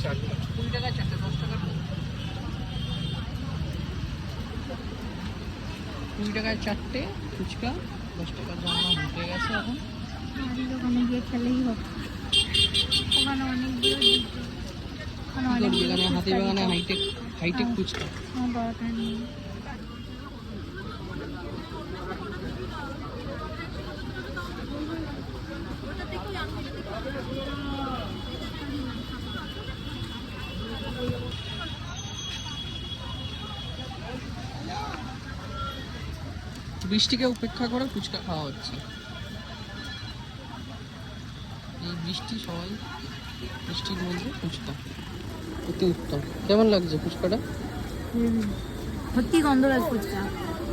চারটে। 20 টাকায় চারটে, 10 টাকার 20 টাকায় চারটে ফুচকা, 10 টাকার জন্য উঠে গেছে এখন। দোকানে গিয়ে খেলেই হবে, ওখানে অনেকগুলো দিত, এখানে হাতিবাগানে হাইটেক ফুচকা। আমার দরকার নেই। বৃষ্টিকে উপেক্ষা করে ফুচকা খাওয়া হচ্ছে। এই বৃষ্টি, সবাই বৃষ্টির মধ্যে ফুচকা অতি উত্তম। কেমন লাগছে ফুচকাটা? সত্যি গন্ধরাজ ফুচকা।